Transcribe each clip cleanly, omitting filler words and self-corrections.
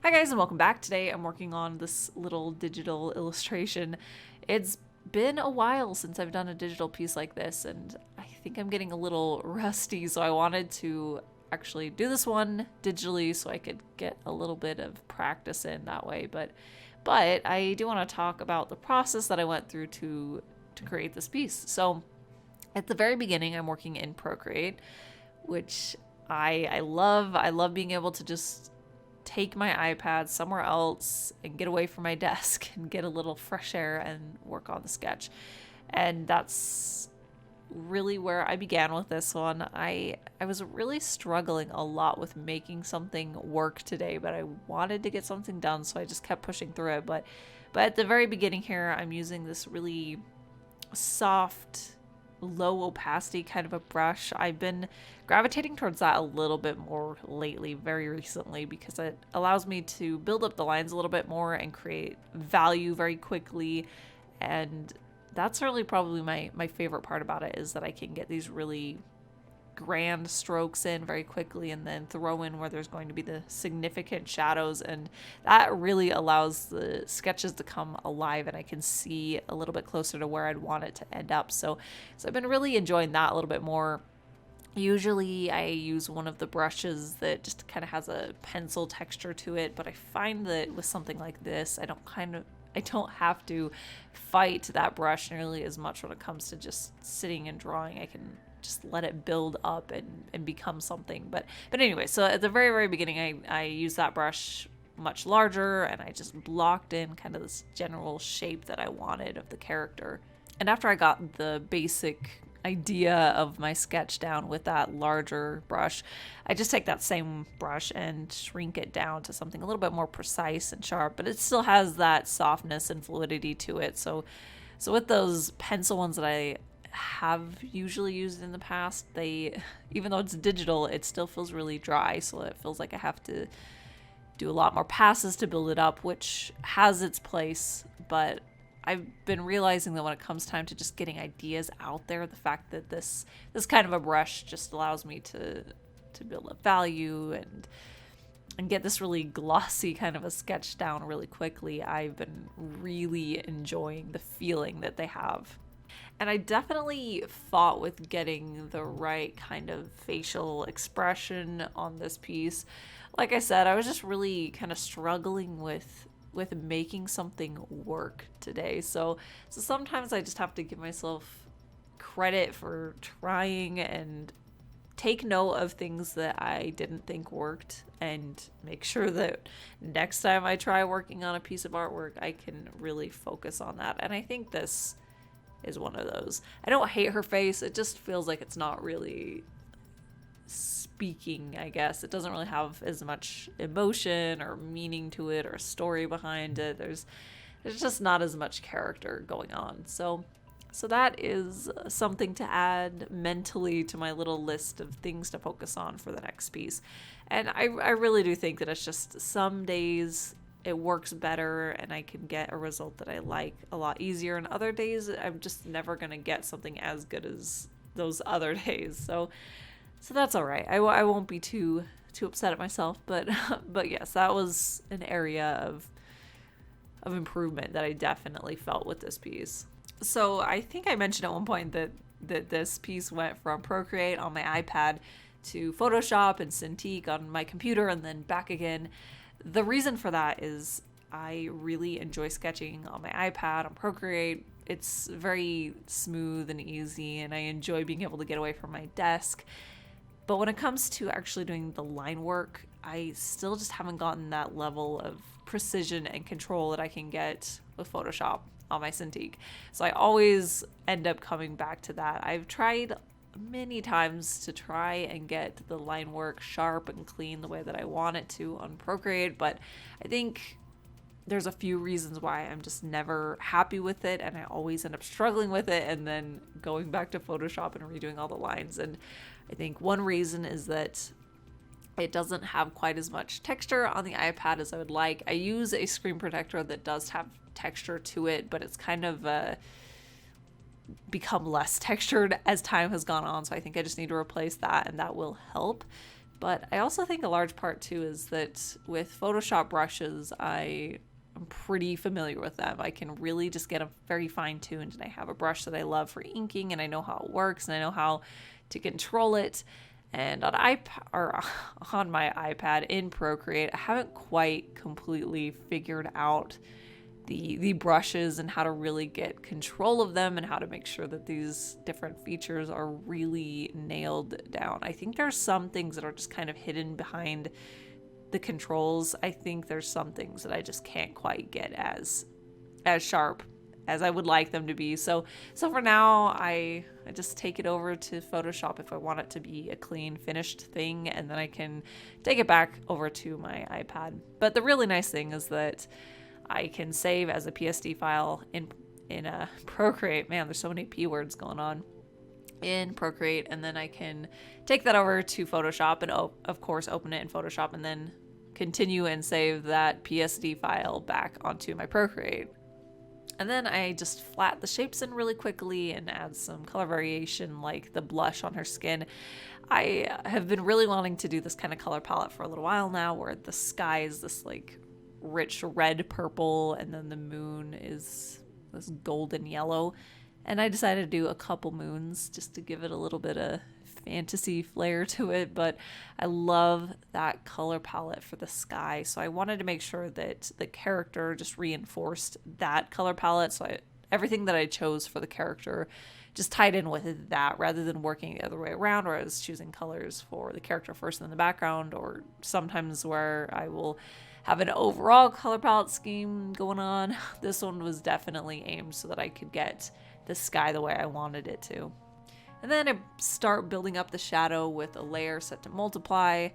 Hi guys and welcome back. Today I'm working on this little digital illustration. It's been a while since I've done a digital piece like this and I think I'm getting a little rusty, so I wanted to actually do this one digitally so I could get a little bit of practice in that way. But I do want to talk about the process that I went through to create this piece. So at the very beginning I'm working in Procreate, which I love. I love being able to just take my iPad somewhere else and get away from my desk and get a little fresh air and work on the sketch. And that's really where I began with this one. I was really struggling a lot with making something work today, but I wanted to get something done, so I just kept pushing through it. But at the very beginning here, I'm using this really soft, low opacity kind of a brush. I've been gravitating towards that a little bit more lately, very recently, because it allows me to build up the lines a little bit more and create value very quickly. And that's really probably my favorite part about it, is that I can get these really grand strokes in very quickly and then throw in where there's going to be the significant shadows, and that really allows the sketches to come alive and I can see a little bit closer to where I'd want it to end up. So I've been really enjoying that a little bit more. Usually I use one of the brushes that just kind of has a pencil texture to it, but I find that with something like this, I don't have to fight that brush nearly as much when it comes to just sitting and drawing. I can just let it build up and become something. But anyway, so at the very, very beginning, I used that brush much larger and I just blocked in kind of this general shape that I wanted of the character. And after I got the basic idea of my sketch down with that larger brush, I just take that same brush and shrink it down to something a little bit more precise and sharp, but it still has that softness and fluidity to it. So with those pencil ones that I have usually used in the past, they, even though it's digital, it still feels really dry, so it feels like I have to do a lot more passes to build it up, which has its place. But I've been realizing that when it comes time to just getting ideas out there, the fact that this kind of a brush just allows me to build up value and get this really glossy kind of a sketch down really quickly. I've been really enjoying the feeling that they have. And I definitely fought with getting the right kind of facial expression on this piece. Like I said, I was just really kind of struggling with making something work today. So sometimes I just have to give myself credit for trying and take note of things that I didn't think worked and make sure that next time I try working on a piece of artwork, I can really focus on that. And I think this is one of those. I don't hate her face, it just feels like it's not really speaking, I guess. It doesn't really have as much emotion or meaning to it or story behind it. There's just not as much character going on. So that is something to add mentally to my little list of things to focus on for the next piece. And I really do think that it's just some days it works better and I can get a result that I like a lot easier, and other days I'm just never gonna get something as good as those other days. So that's all right. I won't be too upset at myself, but yes, that was an area of improvement that I definitely felt with this piece. So I think I mentioned at one point that this piece went from Procreate on my iPad to Photoshop and Cintiq on my computer and then back again. The reason for that is I really enjoy sketching on my iPad, on Procreate. It's very smooth and easy, and I enjoy being able to get away from my desk. But when it comes to actually doing the line work, I still just haven't gotten that level of precision and control that I can get with Photoshop on my Cintiq. So I always end up coming back to that. I've tried many times to try and get the line work sharp and clean the way that I want it to on Procreate, but I think there's a few reasons why I'm just never happy with it, and I always end up struggling with it and then going back to Photoshop and redoing all the lines. And I think one reason is that it doesn't have quite as much texture on the iPad as I would like. I use a screen protector that does have texture to it, but it's kind of become less textured as time has gone on, so I think I just need to replace that, and that will help. But I also think a large part too is that with Photoshop brushes, I'm pretty familiar with them. I can really just get them very fine tuned, and I have a brush that I love for inking, and I know how it works, and I know how to control it. And on iPad or on my iPad in Procreate, I haven't quite completely figured out the brushes and how to really get control of them and how to make sure that these different features are really nailed down. I think there's some things that are just kind of hidden behind the controls. I think there's some things that I just can't quite get as sharp as I would like them to be. So for now, I just take it over to Photoshop if I want it to be a clean, finished thing, and then I can take it back over to my iPad. But the really nice thing is that I can save as a PSD file in a Procreate. Man, there's so many P words going on in Procreate, and then I can take that over to Photoshop and of course open it in Photoshop and then continue and save that PSD file back onto my Procreate. And then I just flat the shapes in really quickly and add some color variation like the blush on her skin. I have been really wanting to do this kind of color palette for a little while now, where the sky is this like rich red purple and then the moon is this golden yellow. And I decided to do a couple moons just to give it a little bit of fantasy flair to it, but I love that color palette for the sky, so I wanted to make sure that the character just reinforced that color palette, so everything that I chose for the character just tied in with that rather than working the other way around where I was choosing colors for the character first in the background, or sometimes where I will have an overall color palette scheme going on. This one was definitely aimed so that I could get the sky the way I wanted it to. And then I start building up the shadow with a layer set to multiply,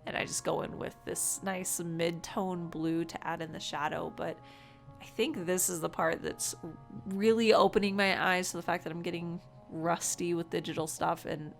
and I just go in with this nice mid-tone blue to add in the shadow. But I think this is the part that's really opening my eyes to the fact that I'm getting rusty with digital stuff, and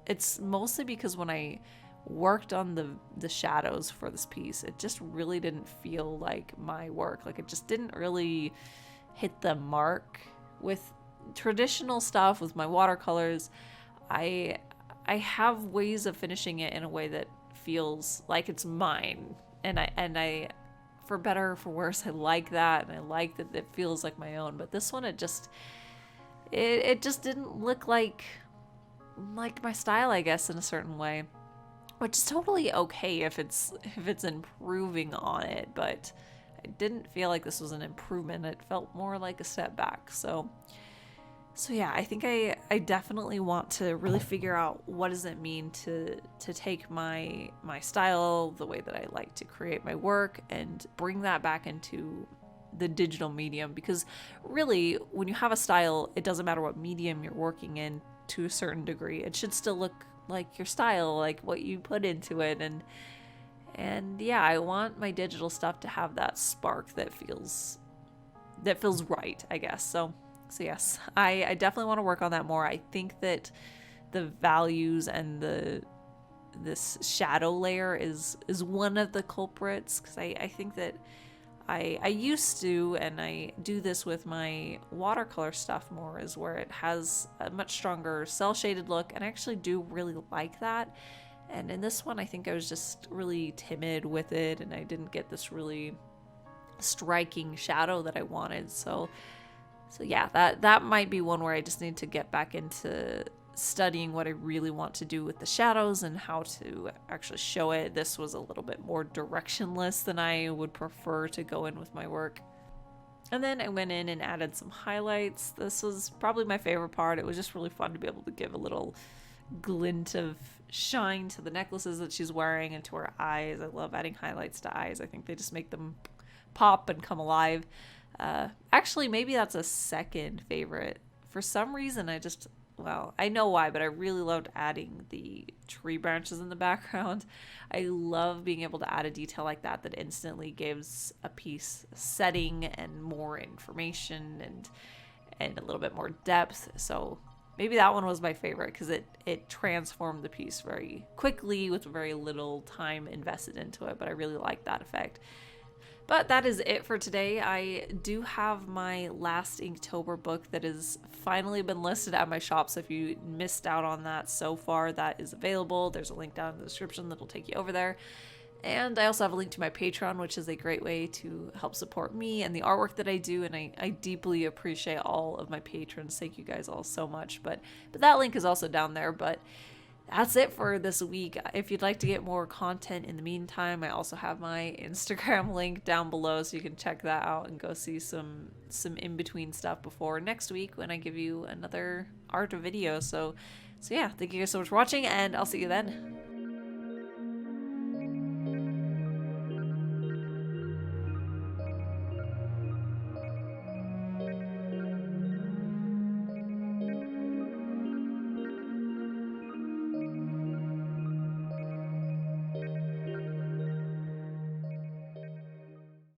it's mostly because when I worked on the shadows for this piece, it just really didn't feel like my work. Like, it just didn't really hit the mark with traditional stuff. With my watercolors, I have ways of finishing it in a way that feels like it's mine, and I for better or for worse, I like that, and I like that it feels like my own. But this one, it just didn't look like my style, I guess, in a certain way, which is totally okay if it's improving on it. But I didn't feel like this was an improvement. It felt more like a step back. So yeah, I think I definitely want to really figure out what does it mean to take my style, the way that I like to create my work, and bring that back into the digital medium. Because really, when you have a style, it doesn't matter what medium you're working in to a certain degree. It should still look like your style, like what you put into it. And yeah, I want my digital stuff to have that spark that feels right, I guess. So yes, I definitely want to work on that more. I think that the values and this shadow layer is one of the culprits, because I think that I used to, and I do this with my watercolor stuff more, is where it has a much stronger cell shaded look, and I actually do really like that. And in this one, I think I was just really timid with it, and I didn't get this really striking shadow that I wanted. So yeah, that might be one where I just need to get back into studying what I really want to do with the shadows and how to actually show it. This was a little bit more directionless than I would prefer to go in with my work. And then I went in and added some highlights. This was probably my favorite part. It was just really fun to be able to give a little glint of shine to the necklaces that she's wearing and to her eyes. I love adding highlights to eyes. I think they just make them pop and come alive. Actually, maybe that's a second favorite. For some reason, I know why, but I really loved adding the tree branches in the background. I love being able to add a detail like that instantly gives a piece a setting and more information and a little bit more depth. So maybe that one was my favorite because it transformed the piece very quickly with very little time invested into it, but I really like that effect. But that is it for today. I do have my last Inktober book that has finally been listed at my shop, so if you missed out on that so far, that is available. There's a link down in the description that'll take you over there. And I also have a link to my Patreon, which is a great way to help support me and the artwork that I do, and I deeply appreciate all of my patrons. Thank you guys all so much. But that link is also down there. But that's it for this week. If you'd like to get more content in the meantime, I also have my Instagram link down below, so you can check that out and go see some in-between stuff before next week when I give you another art video. So yeah, thank you guys so much for watching, and I'll see you then.